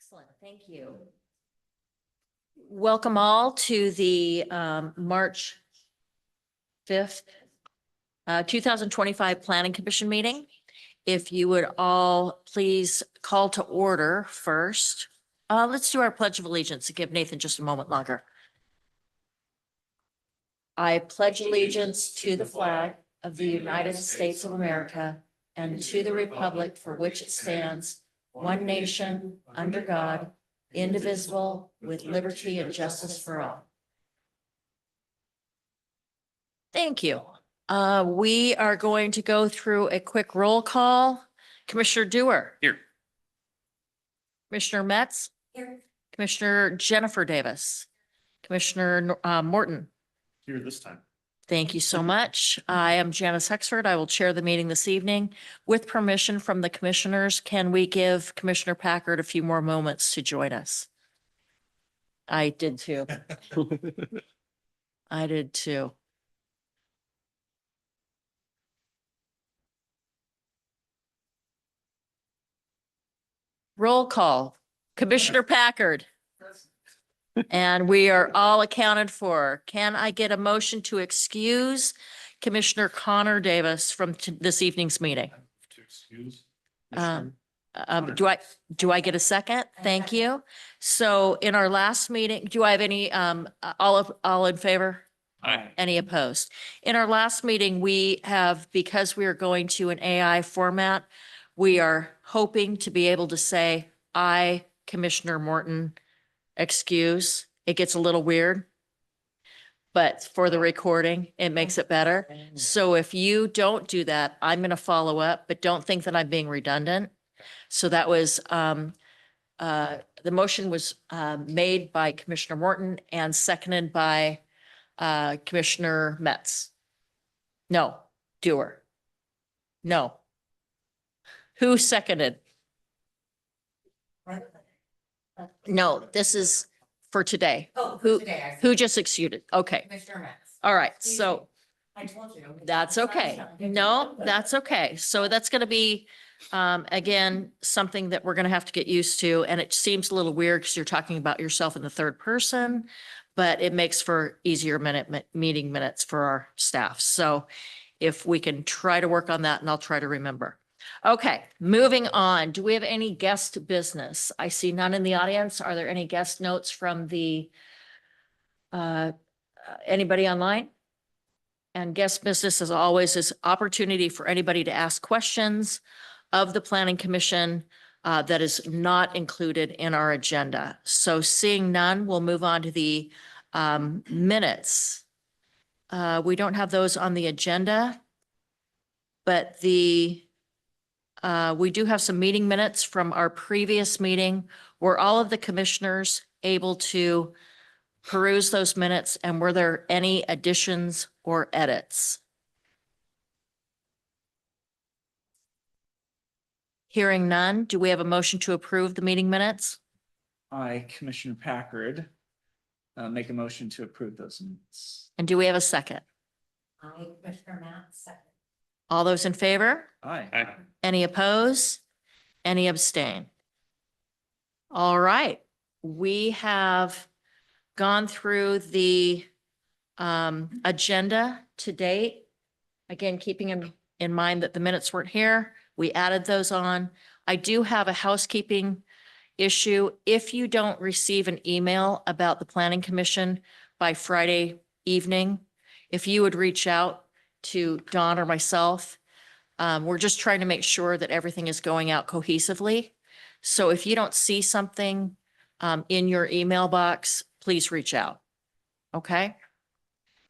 Excellent, thank you. Welcome all to the March 5th, 2025 Planning Commission meeting. If you would all please call to order first. Let's do our Pledge of Allegiance and give Nathan just a moment longer. I pledge allegiance to the flag of the United States of America and to the republic for which it stands, one nation, under God, indivisible, with liberty and justice for all. Thank you. We are going to go through a quick roll call. Commissioner Dewar. Here. Commissioner Metz. Here. Commissioner Jennifer Davis. Commissioner Morton. Here this time. Thank you so much. I am Janice Hexford. I will chair the meeting this evening. With permission from the commissioners, can we give Commissioner Packard a few more moments to join us? I did too. I did too. Roll call. Commissioner Packard. And we are all accounted for. Can I get a motion to excuse Commissioner Connor Davis from this evening's meeting? To excuse. Do I get a second? Thank you. So in our last meeting, do I have any, all in favor? Aye. Any opposed? In our last meeting, we have, because we are going to an AI format, we are hoping to be able to say, I, Commissioner Morton, excuse. It gets a little weird, but for the recording, it makes it better. So if you don't do that, I'm going to follow up, but don't think that I'm being redundant. So that was, the motion was made by Commissioner Morton and seconded by Commissioner Metz. No, Dewar. No. Who seconded? No, this is for today. Oh, Who- today. Who just excused? Okay, Commissioner Metz. all right, so I told you. that's okay. No, that's okay. So that's gonna be, again, something that we're gonna have to get used to. And it seems a little weird because you're talking about yourself in the third person, but it makes for easier meeting minutes for our staff. So if we can try to work on that, and I'll try to remember. Okay, moving on. Do we have any guest business? I see none in the audience. Are there any guest notes from the anybody online? And guest business, as always, is opportunity for anybody to ask questions of the Planning Commission that is not included in our agenda. So seeing none, we'll move on to the minutes. We don't have those on the agenda, but we do have some meeting minutes from our previous meeting. Were all of the commissioners able to peruse those minutes, and were there any additions or edits? Hearing none, do we have a motion to approve the meeting minutes? I, Commissioner Packard, make a motion to approve those minutes. And do we have a second? I, Commissioner Metz, second. All those in favor? Aye. Aye. Any oppose? Any abstain? All right, we have gone through the agenda to date. Again, keeping in mind that the minutes weren't here, we added those on. I do have a housekeeping issue. If you don't receive an email about the Planning Commission by Friday evening, if you would reach out to Dawn or myself, we're just trying to make sure that everything is going out cohesively. So if you don't see something in your email box, please reach out. Okay?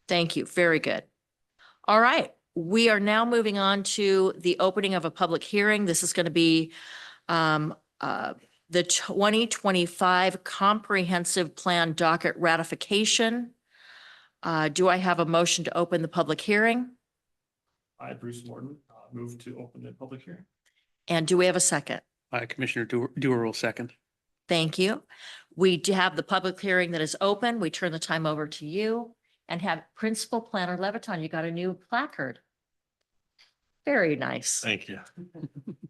Thank you. Very good. All right. We are now moving on to the opening of a public hearing. This is going to be the 2025 Comprehensive Plan Docket Ratification. Do I have a motion to open the public hearing? I, Bruce Morton, move to open the public hearing. And do we have a second? Commissioner Dewar will second. Thank you. We do have the public hearing that is open. We turn the time over to you and have Principal Planner Leviton. You got a new placard. Very nice. Thank you.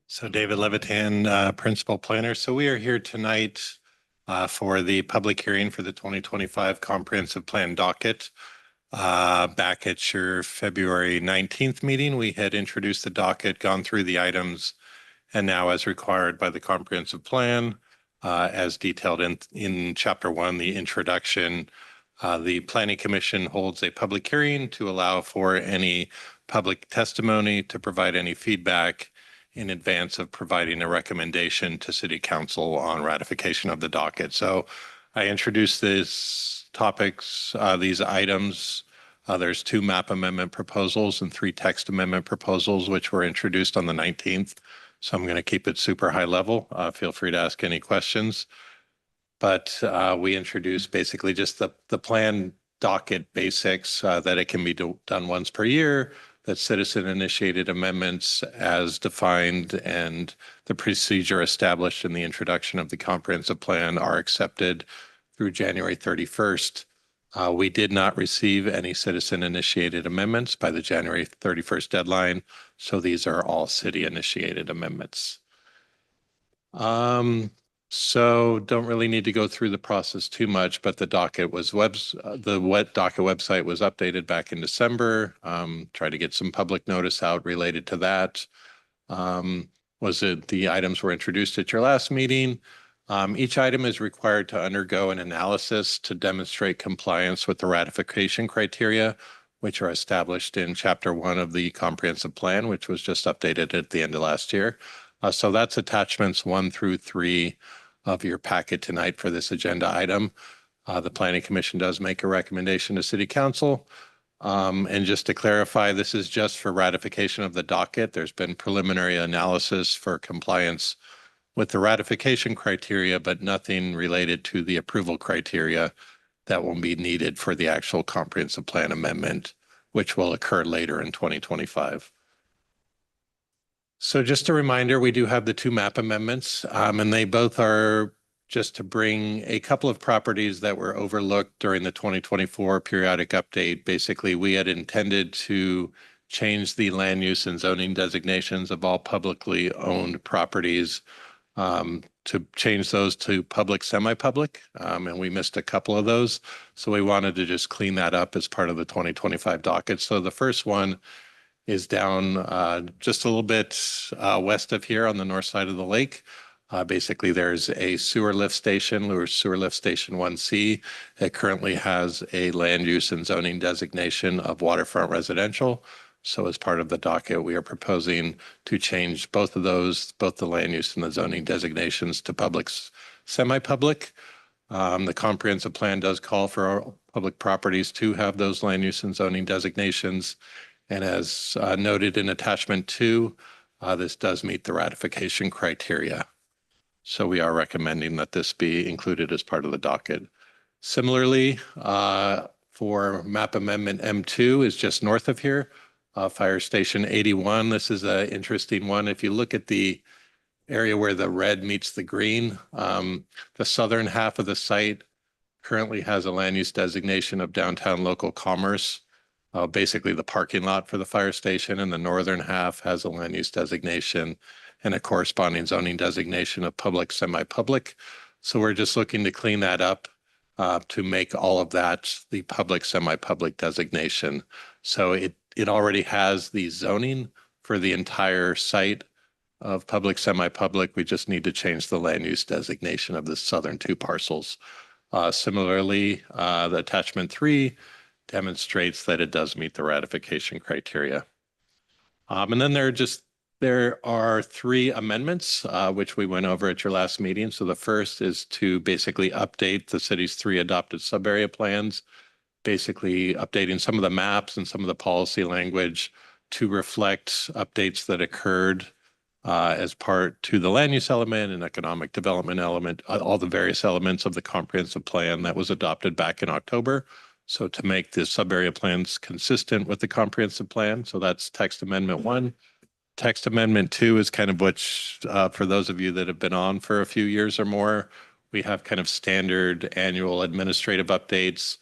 So David Levitan, Principal Planner. So we are here tonight for the public hearing for the 2025 Comprehensive Plan docket. Back at your February 19th meeting, we had introduced the docket, gone through the items, and now as required by the Comprehensive Plan, as detailed in Chapter 1, the introduction, the Planning Commission holds a public hearing to allow for any public testimony, to provide any feedback in advance of providing a recommendation to City Council on ratification of the docket. So I introduced these topics, these items. There's 2 map amendment proposals and 3 text amendment proposals, which were introduced on the 19th. So I'm going to keep it super high level. Feel free to ask any questions. But we introduced basically just the plan docket basics, that it can be done once per year, that citizen initiated amendments as defined and the procedure established in the introduction of the comprehensive plan are accepted through January 31st. We did not receive any citizen initiated amendments by the January 31st deadline. So these are all city initiated amendments. So don't really need to go through the process too much, but the docket was the docket website was updated back in December. Try to get some public notice out related to that. The items were introduced at your last meeting. Each item is required to undergo an analysis to demonstrate compliance with the ratification criteria, which are established in Chapter 1 of the Comprehensive Plan, which was just updated at the end of last year. So that's attachments 1 through 3 of your packet tonight for this agenda item. The Planning Commission does make a recommendation to City Council. And just to clarify, this is just for ratification of the docket. There's been preliminary analysis for compliance with the ratification criteria, but nothing related to the approval criteria that will be needed for the actual comprehensive plan amendment, which will occur later in 2025. So just a reminder, we do have the 2 map amendments, and they both are just to bring a couple of properties that were overlooked during the 2024 periodic update. Basically, we had intended to change the land use and zoning designations of all publicly owned properties, to change those to public, semi-public, and we missed a couple of those. So we wanted to just clean that up as part of the 2025 docket. So the first one is down just a little bit west of here on the north side of the lake. Basically, there's a sewer lift station, Sewer Lift Station 1C. It currently has a land use and zoning designation of waterfront residential. So as part of the docket, we are proposing to change both of those, both the land use and the zoning designations to public, semi-public. The comprehensive plan does call for our public properties to have those land use and zoning designations. And as noted in attachment 2, this does meet the ratification criteria. So we are recommending that this be included as part of the docket. Similarly, for map amendment M2 is just north of here, Fire Station 81. This is an interesting one. If you look at the area where the red meets the green, the southern half of the site currently has a land use designation of downtown local commerce. Basically the parking lot for the fire station, and the northern half has a land use designation and a corresponding zoning designation of public, semi-public. So we're just looking to clean that up to make all of that the public, semi-public designation. So it already has the zoning for the entire site of public, semi-public. We just need to change the land use designation of the southern 2 parcels. Similarly, the attachment 3 demonstrates that it does meet the ratification criteria. And then there are 3 amendments, which we went over at your last meeting. So the first is to basically update the city's 3 adopted sub-area plans, basically updating some of the maps and some of the policy language to reflect updates that occurred as part to the land use element and economic development element, all the various elements of the comprehensive plan that was adopted back in October. So to make the sub-area plans consistent with the comprehensive plan. So that's text amendment 1. Text amendment 2 is kind of which, for those of you that have been on for a few years or more, we have kind of standard annual administrative updates.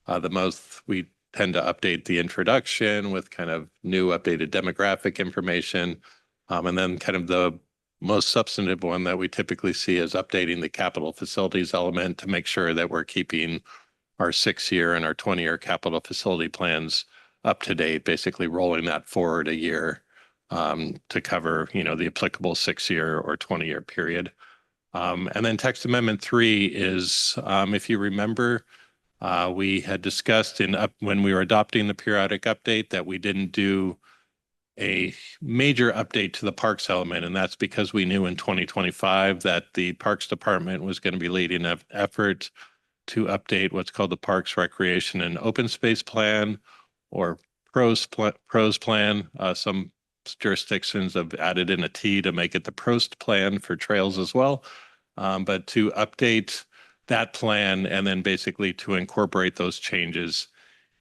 The most we tend to update the introduction with kind of new updated demographic information. And then kind of the most substantive one that we typically see is updating the capital facilities element to make sure that we're keeping our 6-year and our 20-year capital facility plans up to date, basically rolling that forward a year to cover, the applicable 6-year or 20-year period. And then text amendment 3 is, if you remember, we had discussed when we were adopting the periodic update that we didn't do a major update to the parks element. And that's because we knew in 2025 that the Parks Department was going to be leading an effort to update what's called the Parks Recreation and Open Space Plan, or PROS plan. Some jurisdictions have added in a T to make it the PROST plan for trails as well. But to update that plan and then basically to incorporate those changes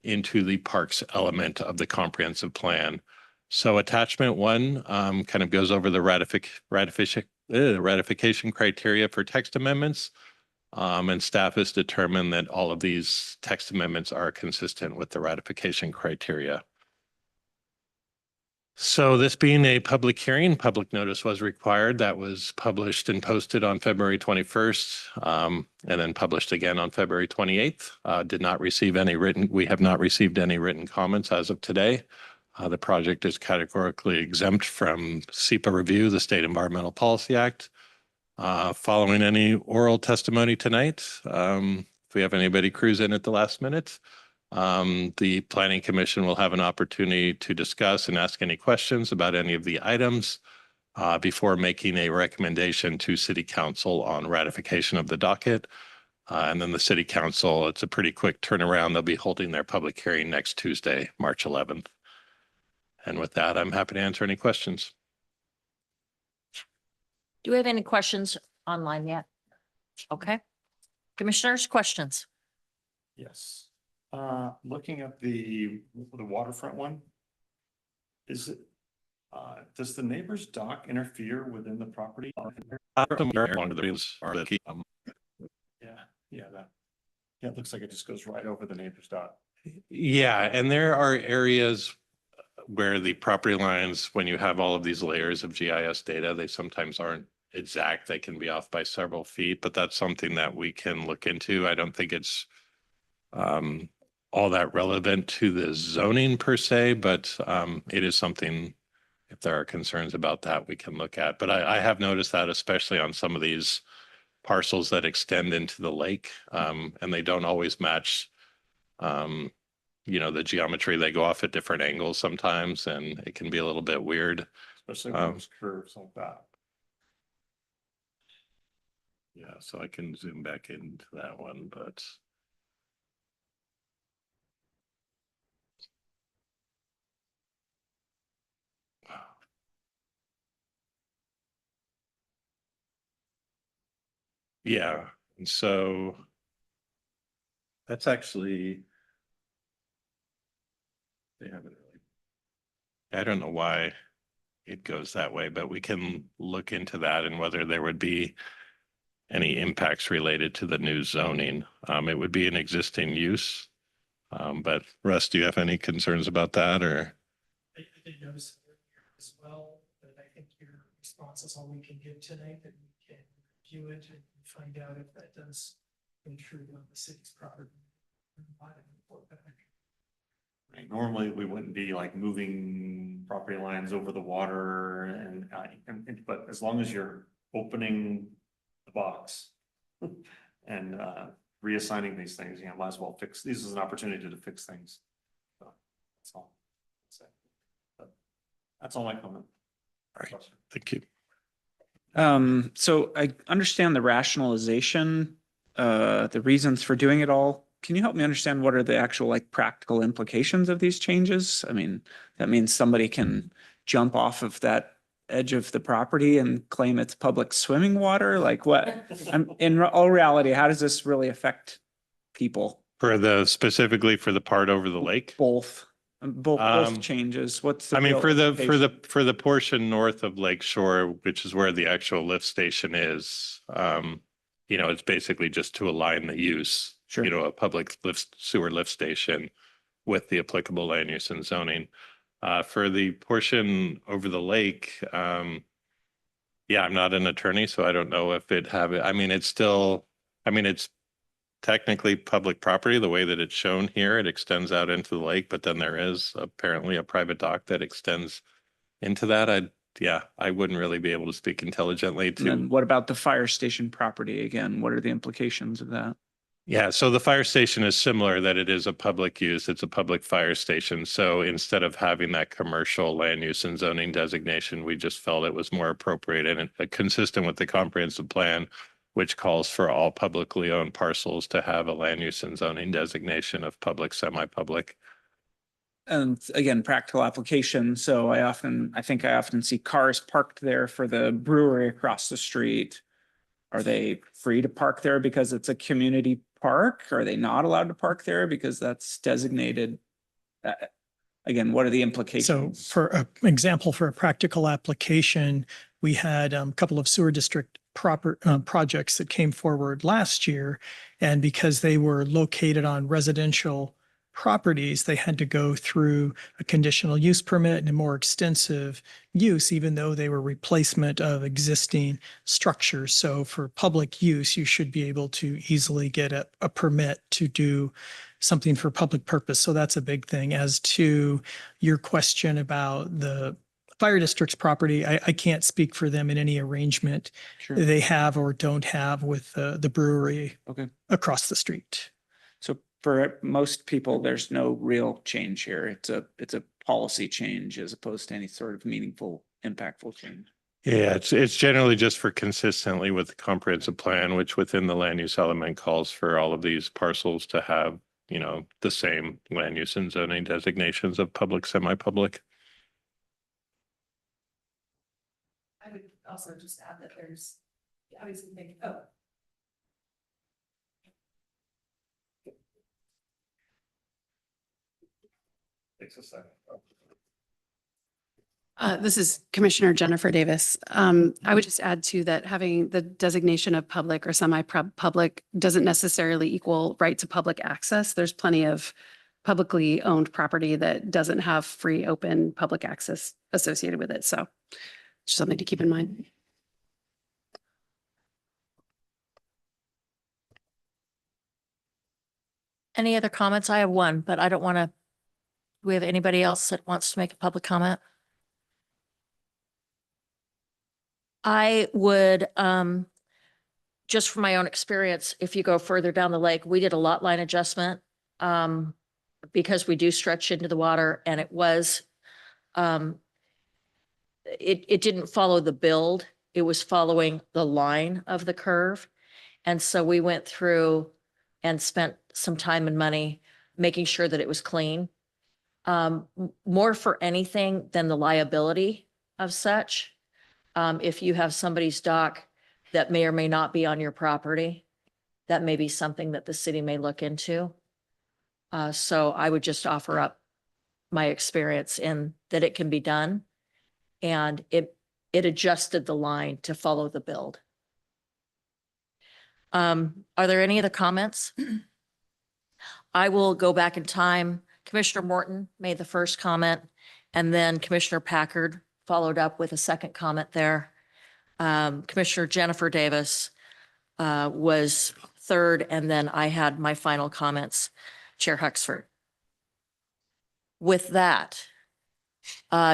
into the parks element of the comprehensive plan. So attachment 1 kind of goes over the ratification criteria for text amendments. And staff has determined that all of these text amendments are consistent with the ratification criteria. So this being a public hearing, public notice was required. That was published and posted on February 21st, and then published again on February 28th. We have not received any written comments as of today. The project is categorically exempt from SEPA review, the State Environmental Policy Act. Following any oral testimony tonight, if we have anybody cruise in at the last minute, the Planning Commission will have an opportunity to discuss and ask any questions about any of the items before making a recommendation to City Council on ratification of the docket. And then the City Council, it's a pretty quick turnaround. They'll be holding their public hearing next Tuesday, March 11th. And with that, I'm happy to answer any questions. Do we have any questions online yet? Okay. Commissioners, questions? Yes. Looking at the waterfront one, does the neighbor's dock interfere within the property? Yeah, it looks like it just goes right over the neighbor's dock. Yeah, and there are areas where the property lines, when you have all of these layers of GIS data, they sometimes aren't exact. They can be off by several feet, but that's something that we can look into. I don't think it's all that relevant to the zoning per se, but it is something, if there are concerns about that, we can look at. But I have noticed that, especially on some of these parcels that extend into the lake, and they don't always match the geometry. They go off at different angles sometimes, and it can be a little bit weird. Especially when there's curves like that. Yeah, so I can zoom back into that one, but. Yeah, and so that's actually, they haven't really, I don't know why it goes that way, but we can look into that and whether there would be any impacts related to the new zoning. It would be an existing use. But Russ, do you have any concerns about that, or? I did notice it as well, but I think your response is all we can give tonight, that we can review it and find out if that does intrude on the city's property. Right, normally we wouldn't be like moving property lines over the water but as long as you're opening the box and reassigning these things, might as well fix, this is an opportunity to fix things. So that's all. That's all my comment. All right, thank you. So I understand the rationalization, the reasons for doing it all. Can you help me understand what are the actual practical implications of these changes? I mean, that means somebody can jump off of that edge of the property and claim it's public swimming water? Like what? In all reality, how does this really affect people? Specifically for the part over the lake? Both changes. What's the I mean, real for implication? the portion north of Lake Shore, which is where the actual lift station is, it's basically just to align the use, Sure. a public sewer lift station with the applicable land use and zoning. For the portion over the lake, Yeah, I'm not an attorney, so I don't know if it have it. I mean, it's still, I mean, it's technically public property, the way that it's shown here. It extends out into the lake, but then there is apparently a private dock that extends into that. I wouldn't really be able to speak intelligently And then to. what about the fire station property again? What are the implications of that? Yeah, so the fire station is similar, that it is a public use. It's a public fire station. So instead of having that commercial land use and zoning designation, we just felt it was more appropriate and consistent with the comprehensive plan, which calls for all publicly owned parcels to have a land use and zoning designation of public, semi-public. And again, practical application. So I think I often see cars parked there for the brewery across the street. Are they free to park there because it's a community park? Are they not allowed to park there because that's designated? Again, what are the So implications? for an example, for a practical application, we had a couple of sewer district projects that came forward last year. And because they were located on residential properties, they had to go through a conditional use permit and a more extensive use, even though they were replacement of existing structures. So for public use, you should be able to easily get a permit to do something for public purpose. So that's a big thing. As to your question about the fire district's property, I can't speak for them in any arrangement Sure. they have or don't have with the brewery Okay. across the street. So for most people, there's no real change here. It's a policy change as opposed to any sort of meaningful, impactful change. Yeah, it's generally just for consistently with the comprehensive plan, which within the land use element calls for all of these parcels to have, the same land use and zoning designations of public, semi-public. I would also just add that there's, obviously think, oh. Takes a second. This is Commissioner Jennifer Davis. I would just add to that having the designation of public or semi-public doesn't necessarily equal right to public access. There's plenty of publicly owned property that doesn't have free, open public access associated with it. So just something to keep in mind. Any other comments? I have one, but I don't want to. Do we have anybody else that wants to make a public comment? I would, just from my own experience, if you go further down the lake, we did a lot line adjustment, because we do stretch into the water and it was, it didn't follow the build. It was following the line of the curve. And so we went through and spent some time and money making sure that it was clean. More for anything than the liability of such. If you have somebody's dock that may or may not be on your property, that may be something that the city may look into. So I would just offer up my experience in that it can be done. And it adjusted the line to follow the build. Are there any other comments? I will go back in time. Commissioner Morton made the first comment, and then Commissioner Packard followed up with a second comment there. Commissioner Jennifer Davis was third, and then I had my final comments, Chair Huxford. With that,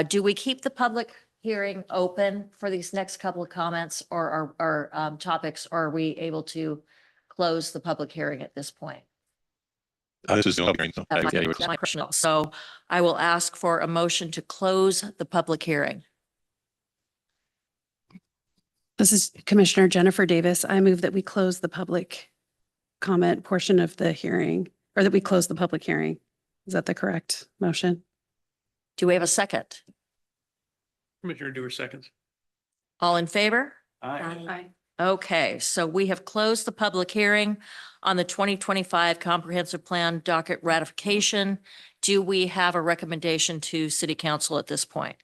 do we keep the public hearing open for these next couple of comments or topics, or are we able to close the public hearing at this point? This is the only hearing, so, That's my question. So I will ask for a motion to close the public hearing. This is Commissioner Jennifer Davis. I move that we close the public comment portion of the hearing, or that we close the public hearing. Is that the correct motion? Do we have a second? Commissioner Dewar seconds. All in favor? Aye. Okay, so we have closed the public hearing on the 2025 Comprehensive Plan docket ratification. Do we have a recommendation to City Council at this point?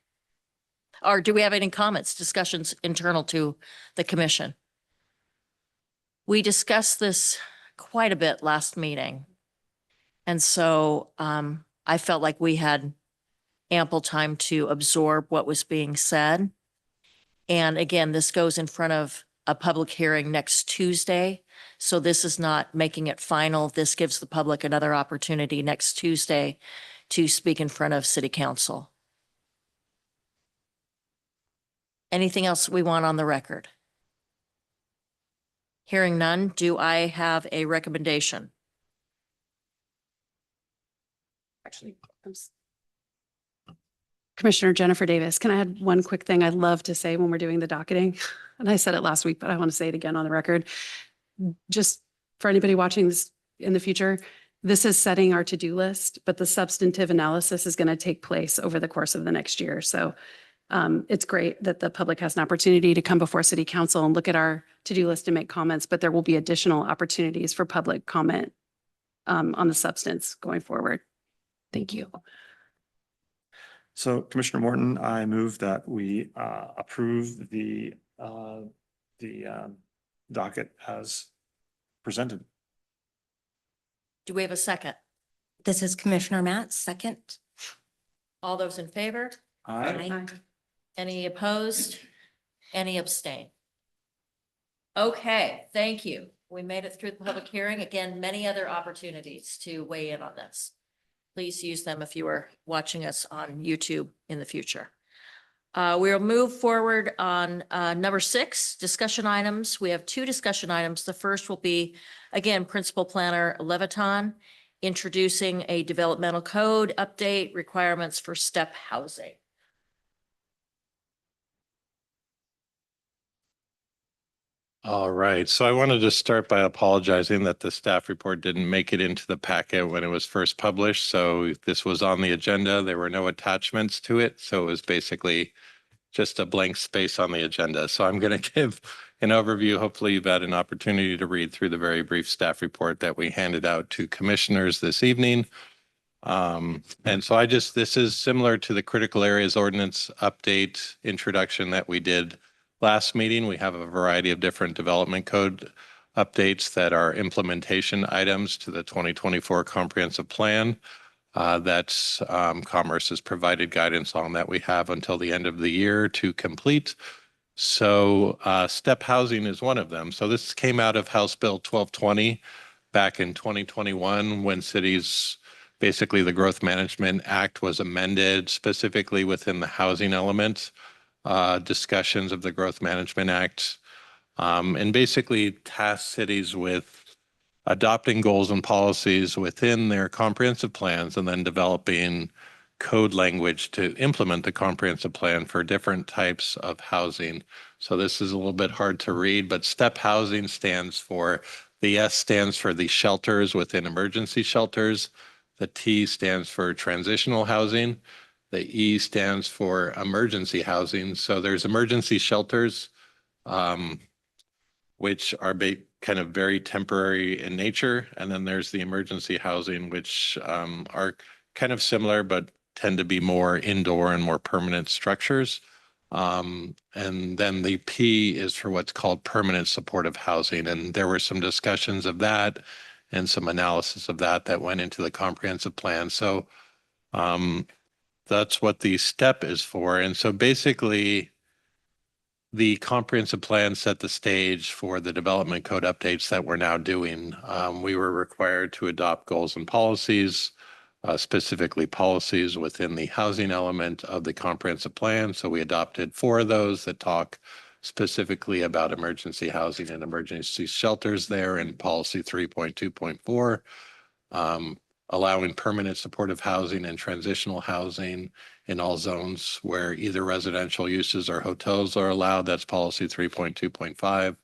Or do we have any comments, discussions internal to the commission? We discussed this quite a bit last meeting. And so I felt like we had ample time to absorb what was being said. And again, this goes in front of a public hearing next Tuesday. So this is not making it final. This gives the public another opportunity next Tuesday to speak in front of city council. Anything else we want on the record? Hearing none, do I have a recommendation? Actually, Commissioner Jennifer Davis, can I add one quick thing I love to say when we're doing the docketing? And I said it last week, but I want to say it again on the record. Just for anybody watching this in the future, this is setting our to-do list, but the substantive analysis is going to take place over the course of the next year. So it's great that the public has an opportunity to come before city council and look at our to-do list and make comments, but there will be additional opportunities for public comment on the substance going forward. Thank you. So Commissioner Morton, I move that we approve the docket as presented. Do we have a second? This is Commissioner Matt, second. All those in favor? Aye. Any opposed? Any abstain? Okay, thank you. We made it through the public hearing. Again, many other opportunities to weigh in on this. Please use them if you are watching us on YouTube in the future. We'll move forward on number 6, discussion items. We have 2 discussion items. The first will be, again, Principal Planner Leviton introducing a developmental code update requirements for step housing. All right, so I wanted to start by apologizing that the staff report didn't make it into the packet when it was first published. So this was on the agenda. There were no attachments to it. So it was basically just a blank space on the agenda. So I'm going to give an overview. Hopefully you've had an opportunity to read through the very brief staff report that we handed out to commissioners this evening. And so this is similar to the critical areas ordinance update introduction that we did last meeting. We have a variety of different development code updates that are implementation items to the 2024 comprehensive plan. That's Commerce has provided guidance on that we have until the end of the year to complete. So step housing is one of them. So this came out of House Bill 1220 back in 2021 when cities, basically the Growth Management Act was amended specifically within the housing element. Discussions of the Growth Management Act, and basically task cities with adopting goals and policies within their comprehensive plans and then developing code language to implement the comprehensive plan for different types of housing. So this is a little bit hard to read, but step housing stands for, the S stands for the shelters within emergency shelters. The T stands for transitional housing. The E stands for emergency housing. So there's emergency shelters, which are kind of very temporary in nature. And then there's the emergency housing, which are kind of similar, but tend to be more indoor and more permanent structures. And then the P is for what's called permanent supportive housing. And there were some discussions of that and some analysis of that went into the comprehensive plan. So that's what the step is for. And so basically, the comprehensive plan set the stage for the development code updates that we're now doing. We were required to adopt goals and policies, specifically policies within the housing element of the comprehensive plan. So we adopted 4 of those that talk specifically about emergency housing and emergency shelters there in policy 3.2.4. Allowing permanent supportive housing and transitional housing in all zones where either residential uses or hotels are allowed. That's policy 3.2.5.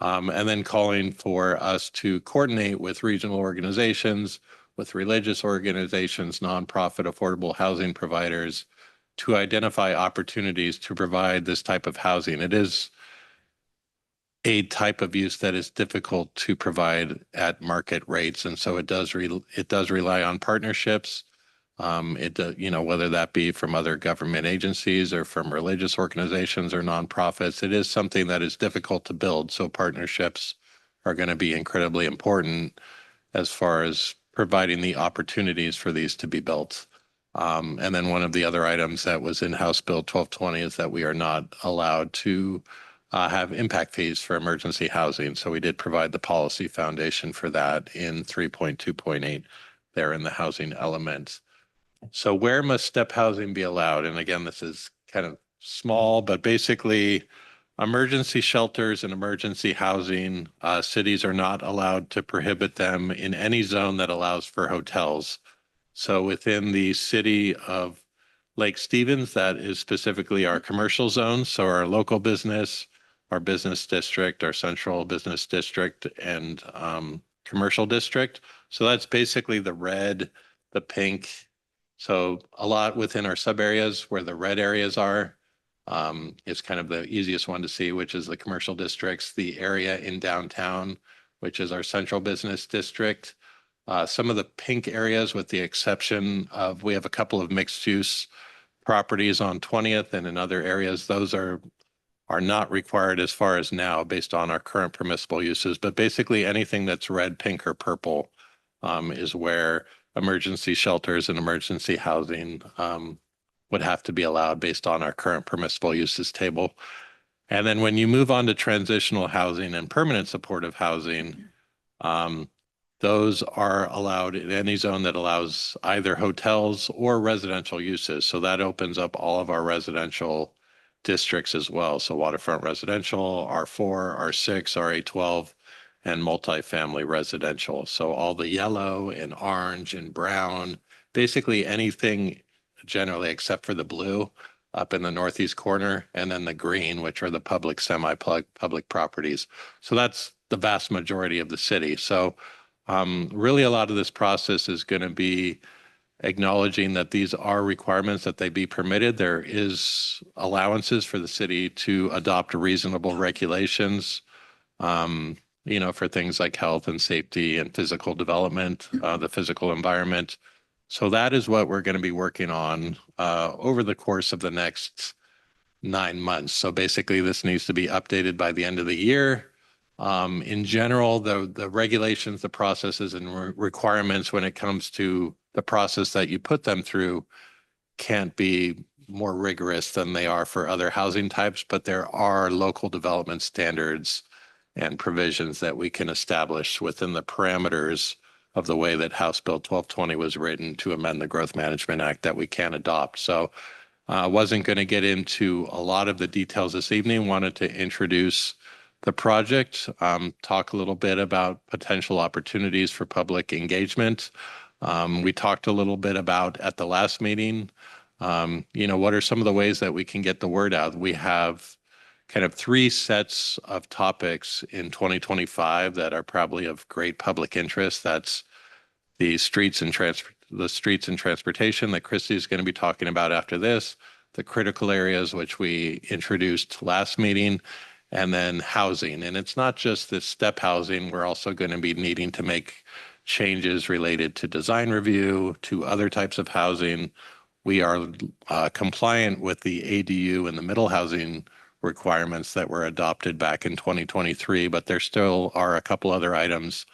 And then calling for us to coordinate with regional organizations, with religious organizations, nonprofit affordable housing providers to identify opportunities to provide this type of housing. It is a type of use that is difficult to provide at market rates. And so it does rely on partnerships. Whether that be from other government agencies or from religious organizations or nonprofits, it is something that is difficult to build. So partnerships are going to be incredibly important as far as providing the opportunities for these to be built. And then one of the other items that was in House Bill 1220 is that we are not allowed to have impact fees for emergency housing. So we did provide the policy foundation for that in 3.2.8 there in the housing element. So where must step housing be allowed? And again, this is kind of small, but basically emergency shelters and emergency housing, cities are not allowed to prohibit them in any zone that allows for hotels. So within the city of Lake Stevens, that is specifically our commercial zone. So our local business, our business district, our central business district, and commercial district. So that's basically the red, the pink. So a lot within our sub areas where the red areas are is kind of the easiest one to see, which is the commercial districts, the area in downtown, which is our central business district. Some of the pink areas, with the exception of, we have a couple of mixed use properties on 20th and in other areas, those are not required as far as now based on our current permissible uses. But basically anything that's red, pink, or purple is where emergency shelters and emergency housing would have to be allowed based on our current permissible uses table. And then when you move on to transitional housing and permanent supportive housing, those are allowed in any zone that allows either hotels or residential uses. So that opens up all of our residential districts as well. So waterfront residential, R4, R6, RA12, and multifamily residential. So all the yellow and orange and brown, basically anything generally except for the blue up in the northeast corner, and then the green, which are the public, semi-public properties. So that's the vast majority of the city. So really a lot of this process is going to be acknowledging that these are requirements that they be permitted. There is allowances for the city to adopt reasonable regulations, for things like health and safety and physical development, the physical environment. So that is what we're going to be working on over the course of the next 9 months. So basically this needs to be updated by the end of the year. In general, the regulations, the processes and requirements when it comes to the process that you put them through can't be more rigorous than they are for other housing types, but there are local development standards and provisions that we can establish within the parameters of the way that House Bill 1220 was written to amend the Growth Management Act that we can adopt. So I wasn't going to get into a lot of the details this evening. Wanted to introduce the project, talk a little bit about potential opportunities for public engagement. We talked a little bit about at the last meeting, what are some of the ways that we can get the word out? We have kind of 3 sets of topics in 2025 that are probably of great public interest. That's the streets and transportation that Christy is going to be talking about after this, the critical areas which we introduced last meeting, and then housing. And it's not just this step housing. We're also going to be needing to make changes related to design review, to other types of housing. We are compliant with the ADU and the middle housing requirements that were adopted back in 2023, but there still are a couple other items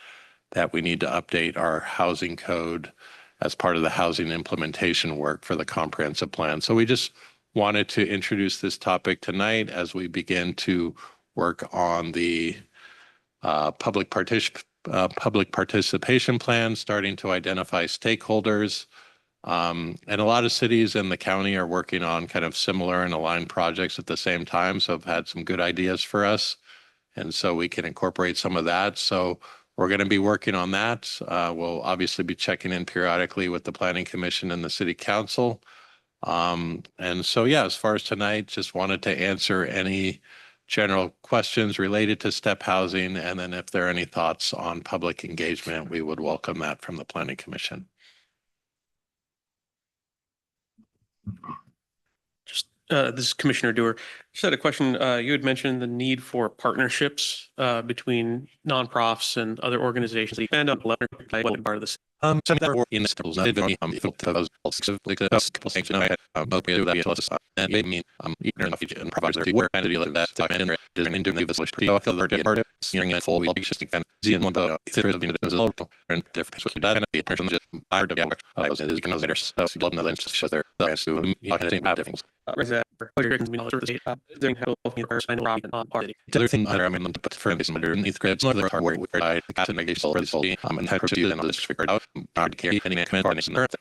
that we need to update our housing code as part of the housing implementation work for the comprehensive plan. So we just wanted to introduce this topic tonight as we begin to work on the public participation plan, starting to identify stakeholders. And a lot of cities in the county are working on kind of similar and aligned projects at the same time. So have had some good ideas for us. And so we can incorporate some of that. So we're going to be working on that. We'll obviously be checking in periodically with the Planning Commission and the City Council. And so, yeah, as far as tonight, just wanted to answer any general questions related to step housing. And then if there are any thoughts on public engagement, we would welcome that from the Planning Commission. This is Commissioner Dewar. Just had a question. You had mentioned the need for partnerships between nonprofits and other organizations. And part of this, So there were in this tables, if it was like a couple sanctions, I had both me that was and maybe me even enough and provides there were kind of deal that time and design into the village pretty often they're part of seeing it full we'll be just kind of seeing one but there is a little and different with that and the person just hired to get I was in this kind of later so blood and then just show their so you can see different things. The The other thing I mean but for instance underneath grids another hardware where I got to make a solar and had to and just figured out to carry any command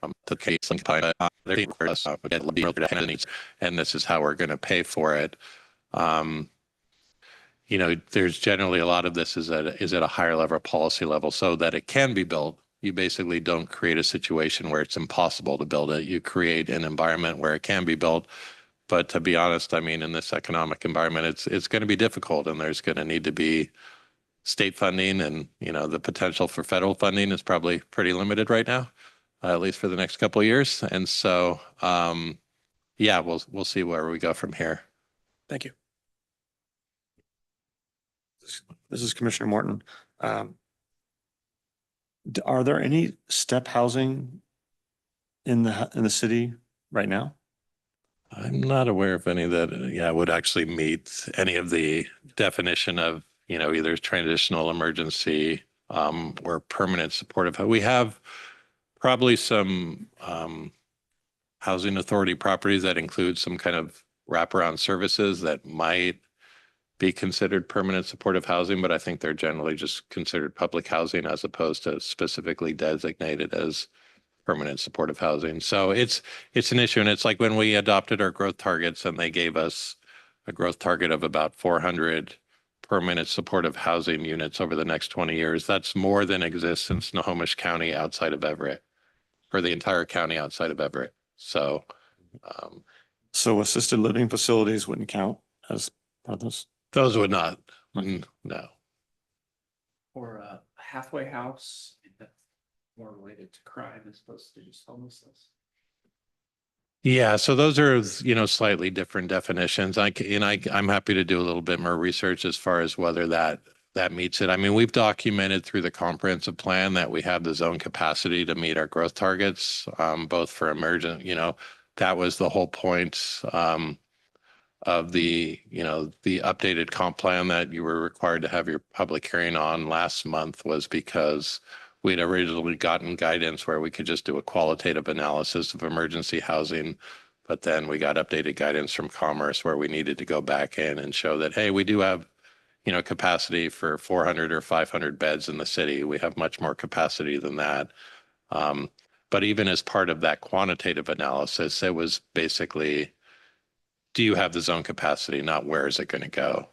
on the case link by they're for us and this is how we're going to pay for it. You know, there's generally a lot of this is at a higher level policy level so that it can be built. You basically don't create a situation where it's impossible to build it. You create an environment where it can be built. But to be honest, I mean, in this economic environment, it's going to be difficult and there's going to need to be state funding and, you know, the potential for federal funding is probably pretty limited right now, at least for the next couple of years. And so, yeah, we'll see where we go from here. Thank you. This is Commissioner Morton. Are there any step housing in the city right now? I'm not aware of any that, would actually meet any of the definition of, you know, either transitional emergency or permanent supportive. We have probably some housing authority properties that include some kind of wraparound services that might be considered permanent supportive housing, but I think they're generally just considered public housing as opposed to specifically designated as permanent supportive housing. So it's an issue. And it's like when we adopted our growth targets and they gave us a growth target of about 400 permanent supportive housing units over the next 20 years. That's more than exists in Snohomish County outside of Everett, or the entire county outside of Everett. So, So assisted living facilities wouldn't count as part of this? those would not, no. Or a halfway house, that's more related to crime as opposed to just homelessness. Yeah, so those are, you know, slightly different definitions. I'm happy to do a little bit more research as far as whether that meets it. I mean, we've documented through the comprehensive plan that we have the zone capacity to meet our growth targets, both for emergent, you know, that was the whole point of the, you know, the updated comp plan that you were required to have your public hearing on last month was because we'd originally gotten guidance where we could just do a qualitative analysis of emergency housing. But then we got updated guidance from Commerce where we needed to go back in and show that, hey, we do have, you know, capacity for 400 or 500 beds in the city. We have much more capacity than that. But even as part of that quantitative analysis, it was basically, do you have the zone capacity, not where is it going to go?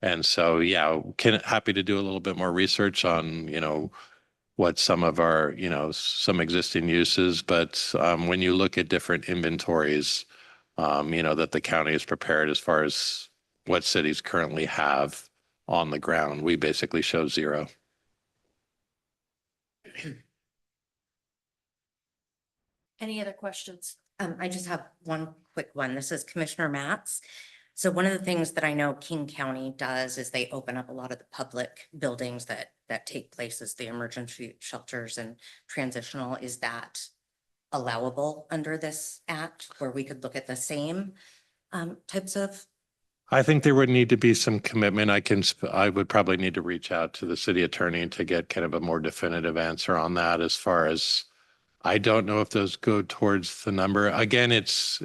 And so, yeah, happy to do a little bit more research on, you know, what some of our, you know, some existing uses. But when you look at different inventories, you know, that the county is prepared as far as what cities currently have on the ground, we basically show 0. Any other questions? I just have one quick one. This is Commissioner Matz. So one of the things that I know King County does is they open up a lot of the public buildings that take place as the emergency shelters and transitional. Is that allowable under this act where we could look at the same types of? I think there would need to be some commitment. I would probably need to reach out to the city attorney to get kind of a more definitive answer on that as far as, I don't know if those go towards the number. Again, it's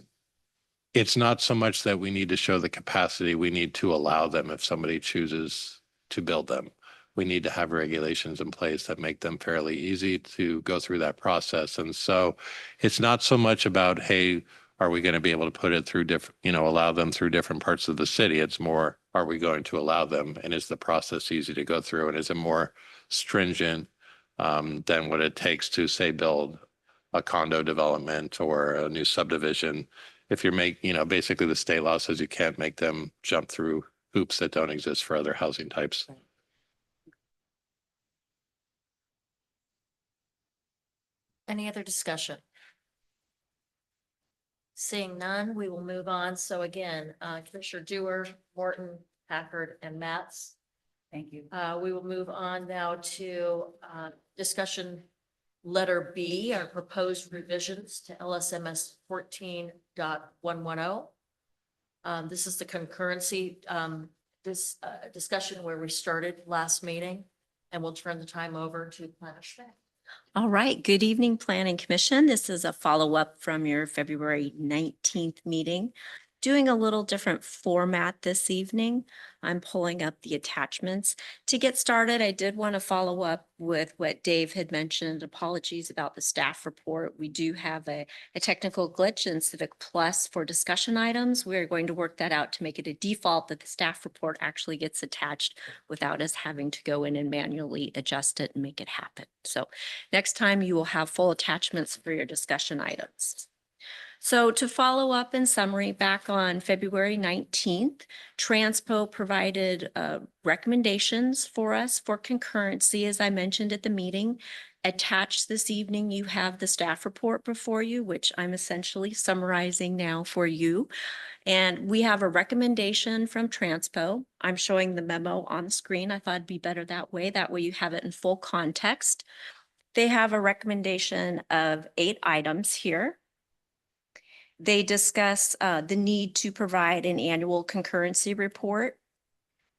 not so much that we need to show the capacity. We need to allow them if somebody chooses to build them. We need to have regulations in place that make them fairly easy to go through that process. And so it's not so much about, hey, are we going to be able to put it through different, you know, allow them through different parts of the city? It's more, are we going to allow them? And is the process easy to go through? And is it more stringent than what it takes to, say, build a condo development or a new subdivision? If you're you know, basically the state law says you can't make them jump through hoops that don't exist for other housing types. Any other discussion? Seeing none, we will move on. So again, Commissioner Dewar, Morton, Packard, and Matz. Thank you. We will move on now to discussion Letter B are proposed revisions to LSMS 14.110. This is the concurrency, discussion where we started last meeting, and we'll turn the time over to Planner Schmidt. All right, good evening, Planning Commission. This is a follow-up from your February 19th meeting. Doing a little different format this evening. I'm pulling up the attachments. To get started, I did want to follow up with what Dave had mentioned. Apologies about the staff report. We do have a technical glitch in Civic Plus for discussion items. We're going to work that out to make it a default that the staff report actually gets attached without us having to go in and manually adjust it and make it happen. So next time you will have full attachments for your discussion items. So to follow up in summary, back on February 19th, Transpo provided recommendations for us for concurrency, as I mentioned at the meeting. Attached this evening, you have the staff report before you, which I'm essentially summarizing now for you. And we have a recommendation from Transpo. I'm showing the memo on the screen. I thought it'd be better that way. That way you have it in full context. They have a recommendation of 8 items here. They discuss the need to provide an annual concurrency report,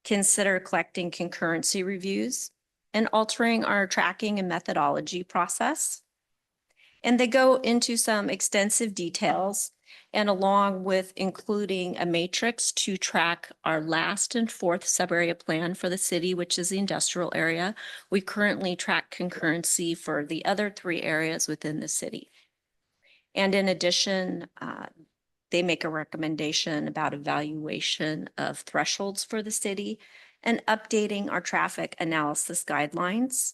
consider collecting concurrency reviews, and altering our tracking and methodology process. And they go into some extensive details, and along with including a matrix to track our last and 4th sub-area plan for the city, which is the industrial area. We currently track concurrency for the other 3 areas within the city. And in addition, they make a recommendation about evaluation of thresholds for the city and updating our traffic analysis guidelines,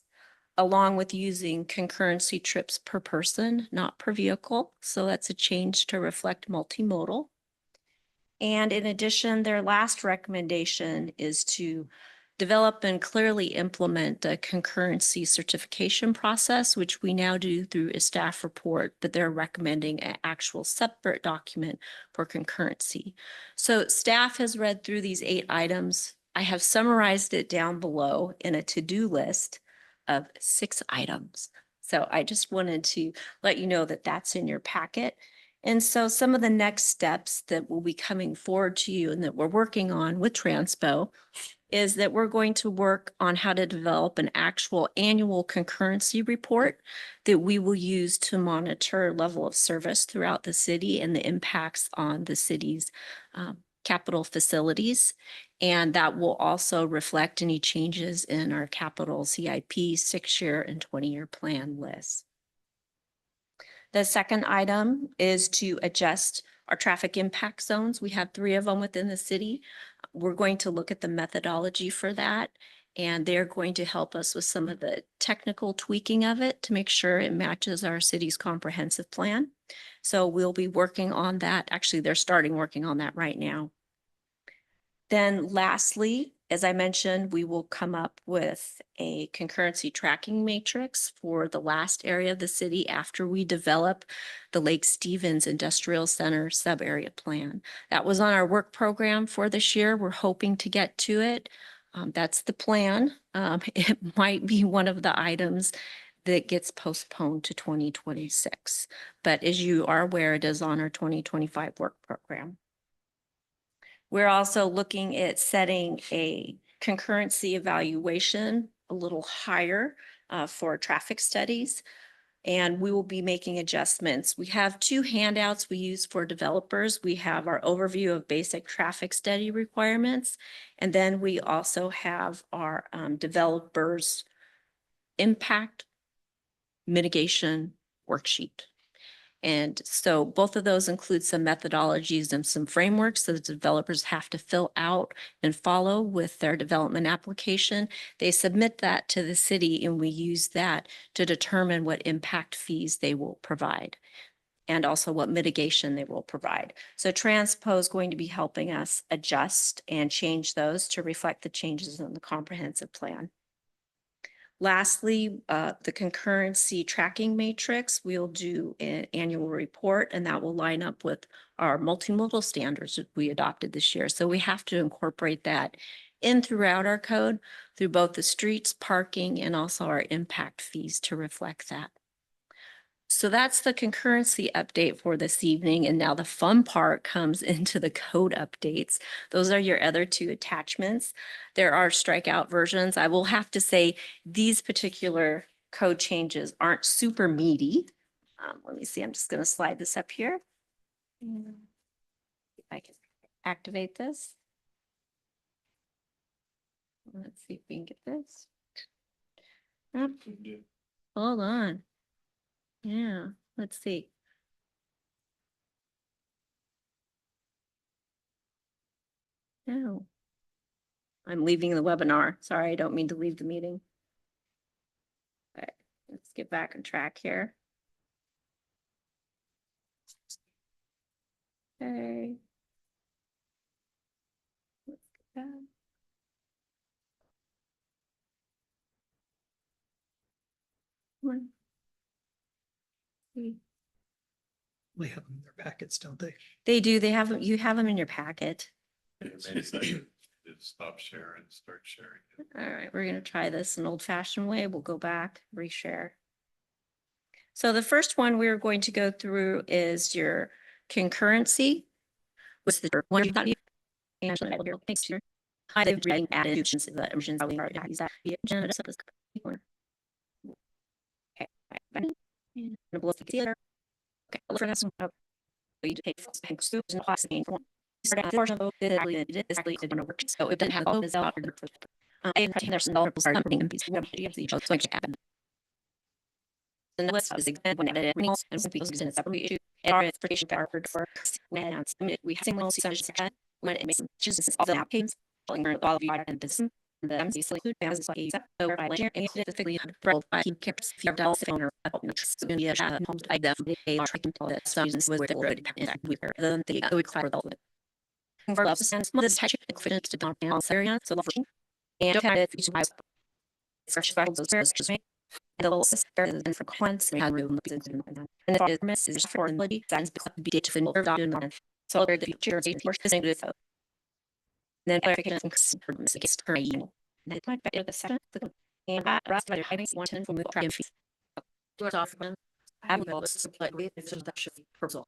along with using concurrency trips per person, not per vehicle. So that's a change to reflect multimodal. And in addition, their last recommendation is to develop and clearly implement a concurrency certification process, which we now do through a staff report, but they're recommending an actual separate document for concurrency. So staff has read through these 8 items. I have summarized it down below in a to-do list of 6 items. So I just wanted to let you know that that's in your packet. And so some of the next steps that will be coming forward to you and that we're working on with Transpo is that we're going to work on how to develop an actual annual concurrency report that we will use to monitor level of service throughout the city and the impacts on the city's capital facilities. And that will also reflect any changes in our capital CIP 6-year and 20-year plan list. The second item is to adjust our traffic impact zones. We have 3 of them within the city. We're going to look at the methodology for that, and they're going to help us with some of the technical tweaking of it to make sure it matches our city's comprehensive plan. So we'll be working on that. Actually, they're starting working on that right now. Then lastly, as I mentioned, we will come up with a concurrency tracking matrix for the last area of the city after we develop the Lake Stevens Industrial Center sub-area plan. That was on our work program for this year. We're hoping to get to it. That's the plan. It might be one of the items that gets postponed to 2026. But as you are aware, it is on our 2025 work program. We're also looking at setting a concurrency evaluation a little higher for traffic studies, and we will be making adjustments. We have 2 handouts we use for developers. We have our overview of basic traffic study requirements, and then we also have our developers impact mitigation worksheet. And so both of those include some methodologies and some frameworks that the developers have to fill out and follow with their development application. They submit that to the city, and we use that to determine what impact fees they will provide and also what mitigation they will provide. So Transpo is going to be helping us adjust and change those to reflect the changes in the comprehensive plan. Lastly, the concurrency tracking matrix, we'll do an annual report, and that will line up with our multimodal standards that we adopted this year. So we have to incorporate that in throughout our code through both the streets, parking, and also our impact fees to reflect that. So that's the concurrency update for this evening. And now the fun part comes into the code updates. Those are your other two attachments. There are strikeout versions. I will have to say these particular code changes aren't super meaty. Let me see, I'm just going to slide this up here. If I can activate this. Let's see if we can get this. Hold on. Yeah, let's see. No. I'm leaving the webinar. Sorry, I don't mean to leave the meeting. All right, let's get back on track here. Okay. Let's get that. One. Three. They have them in their packets, don't they? They do, they have, you have them in your packet. Stop sharing, start sharing. All right, we're gonna try this an old fashioned way. We'll go back, reshare. So the first one we're going to go through is your concurrency. Was the one you got? Hi, they've been added to the emissions. We already use that. Okay. Okay, look for this one. You take soups and plastic and form. So it doesn't have all this out. I have there's no something in piece of each other. So I can add. The list is exempt when edited and speaks in a separate issue. Our expiration for when we have single search when it makes chooses all the applications, all of you and this. The MC include as like so by layer and specifically brought by cares if you're down owner I definitely are trying to that students with already with them the require the for love sense this type of confidence to dump down area so love and don't have it search those just make the little sister and frequency and had room and it is for ability that's be data fin over so the future is more specific then clarification for mistakes per email. That might be the second. And I rest by having one ten for move track fees. Doors off when I have all this like we if that should be purposeful.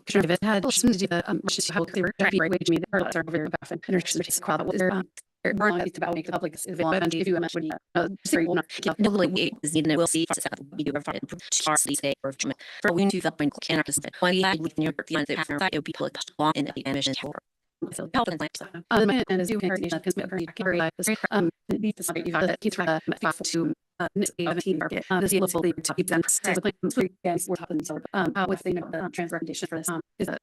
Sure, if it had some to do the just how they were trying to right me the products are very often and there's just crowd that was it's about make the public available and if you imagine sorry will not Probably we is needed we'll see we do provide these day for we do the point can participate when we had with your the have it would be public law in the emission so help and and as you can because we very beat the subject that keeps to market this is what to keep them we're talking so with the trans recognition for this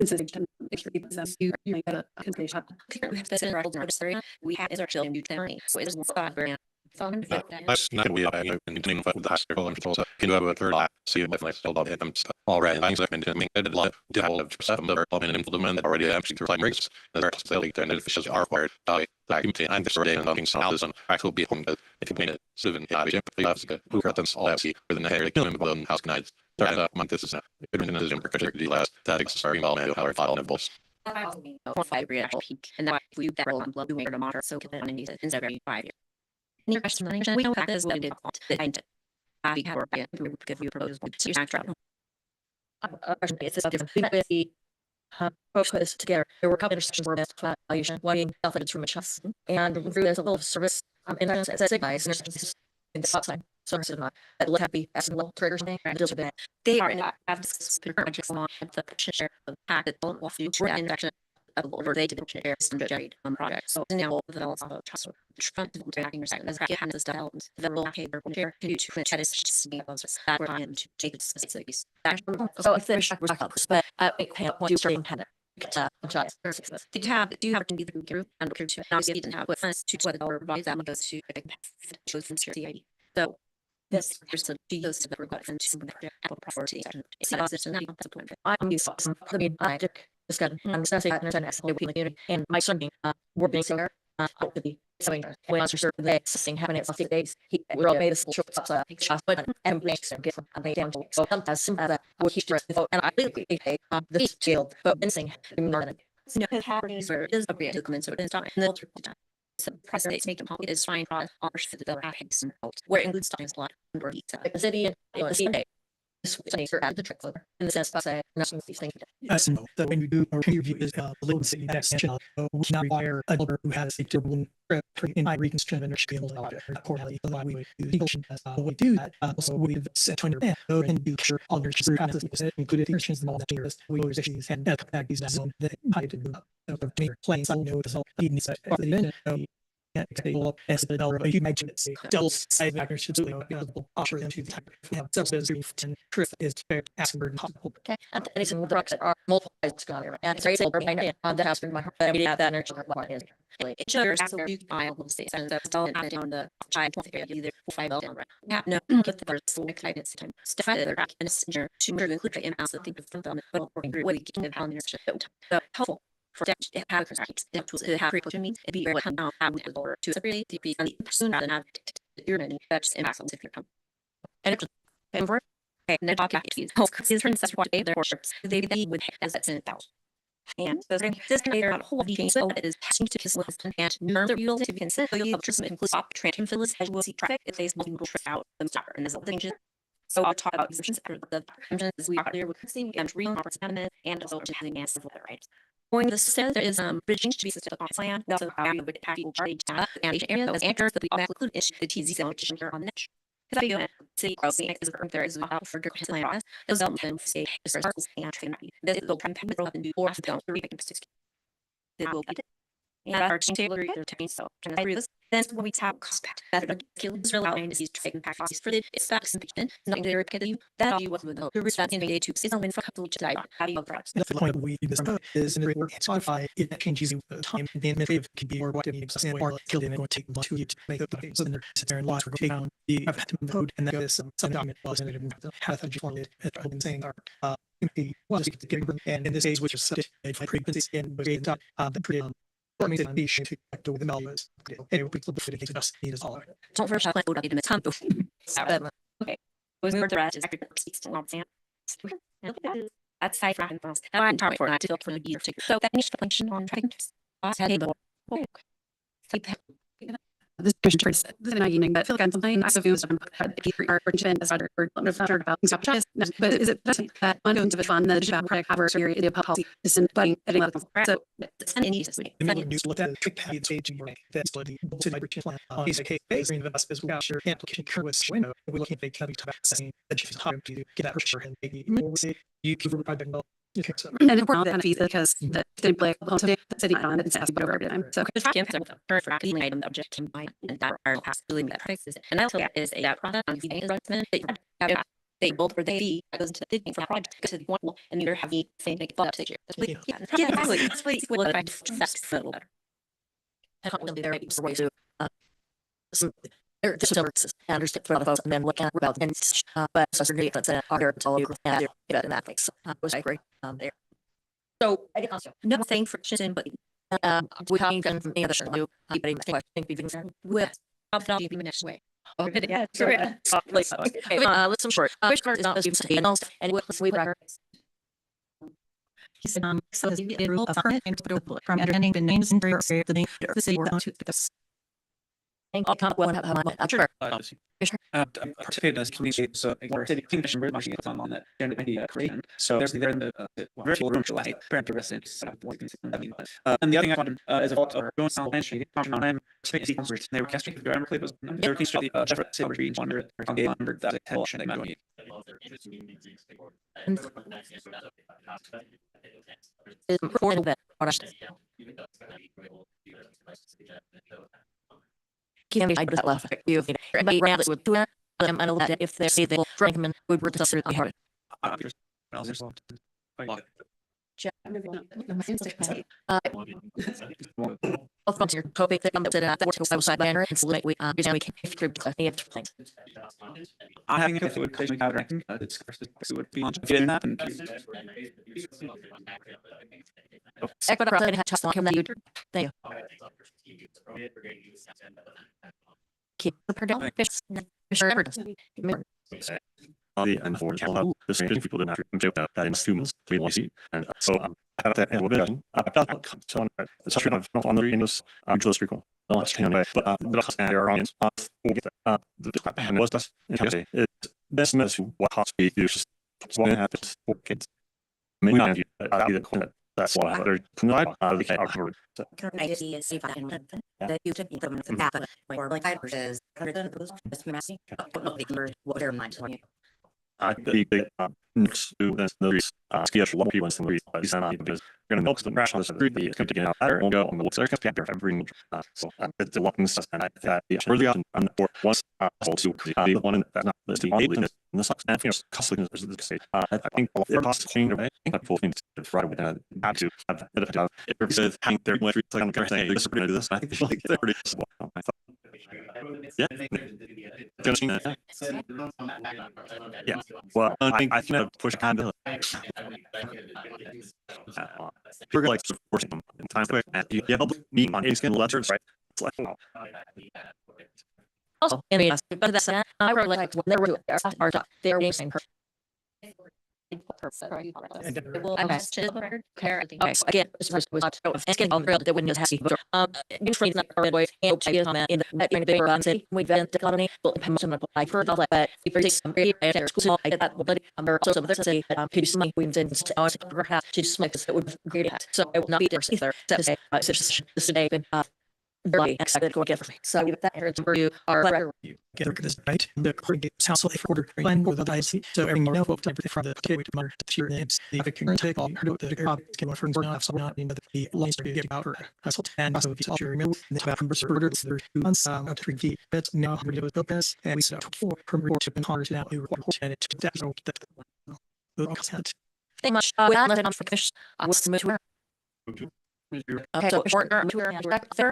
is a consideration you make a consideration we have is our children do family so it's That's not we are continuing with the high school and also can do a third lap see if I still have them already things I've been doing a lot to have stuff that are implement that already actually through time breaks that are still and officials are required and this day and talking sounds and actual be home if you made it seven who got them all out within the area killing them house nights month this is a good last that is starting all manual power file nipples. 5 peak and then we do that roll on blood we made a monitor so can use it instead of every 5 years. Any questions? We know that is what we did. We have give you proposed to your it's a different with the focus together. There were a couple intersections where best valuation, one being alpha from a chest, and through there's a little service in a signalized intersections in the stop sign. So it's not that let happy as a little triggers and deals with that. They are in have projects on the share of packet don't walk through interaction over they did share some project. So now the development of trust front attacking yourself as get hands development the role paper share to chat is that we're on to take it specifics. So if there's but what you starting had do you have to be the group and group to now you didn't have with us to what the revise that goes to choose from CID. So this person goes to the requirement to Apple property. I'm used to the discussion. I'm discussing and my son we're being so to be something when I was sure the thing happened at 6 days. We're all made this but and breaks get from a damn so sometimes some other what he's stressed and I really this field but missing more than no where it is appropriate to come in so it's not and then so process make them is fine for the developer where includes times a lot the city and The trick in the sense of say, no, these things. So that when you do a review is legal city extension, we cannot require a developer who has a durable in my reconstruction of industry able to accordingly. We would do legal as we do that. Also, we have set on your end, go and do sure all your included features and all that here. We always issues and back these zone that I did do. So for me, playing some node is all even needs to stable as the developer, you mentioned it's double side factors should be available offer into the type. We have subsidies and Chris is fair asking burden possible. Okay, and it's in the rocks are multiple sides to go, and it's very simple, I know, that has been my, but we have that energy. It shows so you file the state and that's all added on the child either 5 down right. Yeah, no, get the first full guidance time. Step the rack and messenger to include the amounts of things from them, but working through what we can have on this show. So helpful for that to have to have means it be what come out or to separate to be soon rather than have your money that's impacts if you come. And it's over. Okay, and then talk about these princess what they they would as that's in a thousand. And this creator not whole change so it is passing to kiss with and further utility can set you up just includes op train phyllis as will see traffic it says multiple trip out them stopper and there's other changes. So I'll talk about exceptions after the as we are clear with seeing and real and also having and civil rights. Going this says there is bridging to be system on plan. We also have with people charge data and each area as anchors that we all include is the TZ zone here on niche. Because I go city crossing is there is out for good plan. Those elements say is circles and train. This is the prime roll and do or after don't read it. It will be it. And our table either to me so can I read this? Then when we tap cost method of kill Israel line is these trade pack for it. It's facts and fiction. Nothing there can you that you what with the response in day to sit on for couple to how do you price? The point we do this is in the work Spotify it changes the time and the administrative can be or what it needs or kill it and take 2 years to make the so then there sit there and watch we're going down the have to code and then this some document was in it have to form it and saying well just and in this case which is such a frequency in the I mean, be sure to do the melodies. It will be the just need us all. Don't first have to in the time. Okay. Was the rest is speaks to long Sam. That's 5 round balls. Now I'm talking for not to feel for the year. So that needs to function on tracking. This is the evening, but I feel like I'm something I suppose but is it that one going to the fund that about product cover or the policy is in butting so it's an easy news look at trick pad page and that's the plan he's a case in the best as we got your application curve window we're looking at the kind of assessing that you have to get that pressure and maybe you give a project and important that fees because the play today the city on it's asking over every time. So current tracking item object to mind and that are possibly that prices. And also is a product on the investment they both for they goes into the for project to the one and either have the same thing but stage. Yeah, exactly. That's what it's look like that's a little better. I don't really there is a way to this is understood for the folks and then look at about and but so that's it's all over and in that case was I agree there. So I get also no thing for in but we talking from the other show with next way. Okay, yeah, sure. Let's some short. Which part is not as you say and we So the rule of from editing the names and the name of the city to this. And I'll come one sure. Participated as community, so city commission on that creation. So there's there in the virtual room for light parent residents. And the other thing I wanted is about going on land sheet on they were casting the grammar play was they were casting the Jeff Silver Green Wonder that attention they might is important that can't I that laugh at you everybody around would do that I know that if they say they'll drink them and would work us really hard. Both from your topic that that works outside banner and select we can things. I think if it would place me out ranking, it would be launch in that and thank you. Keep the production. And for the same people didn't joke that in students we want to see and so at that end so it's true on the English just recall the last thing but the audience will get the was this This is what possibly you just want to have this for kids. Maybe not you, that's what I heard. They can't cover it. I just see if I can that you took them to that, or like I versus what their minds on you. I think next to this, those sketch a lot of people in some of these because you're gonna milk the crash on the street, it's going to get out there, won't go on the looks, there's gonna be every so it's a walking stuff, and I think that early on, I'm for once also the one in that not listed on the sucks and you know costly is the state. I think the cost change away. I think full thing to try to have to have it because having their way like I'm gonna say this is gonna do this. I think like they're pretty small. I thought yeah. Yeah. Well, I think I've pushed kind of. We're like forcing them in time quick and you help me on a skin letters, right? It's like, oh. Also, in the but that's I really like when they were doing our job. They were saying her. Okay, so again, this was asking on the windows has new friends not red ways and ideas on that in the bigger on city we vent economy will impact some apply for all that but if there's some very school I get that but so some others say to some wins and perhaps to some like that would be great so it will not be there either to say this today been very excited to get for me so that here for you are Get this right. The council quarter plan with the IC. So everything you know from the gateway to monitor to your names. The can take all the can for not so not in the lines to get out or and also if you remember the about numbers ordered there 2 months to 3 feet. That's now really with this and we set 4 from report to cars now we report and it that's the consent. Thank much with that let it on for fish what's the move okay so short there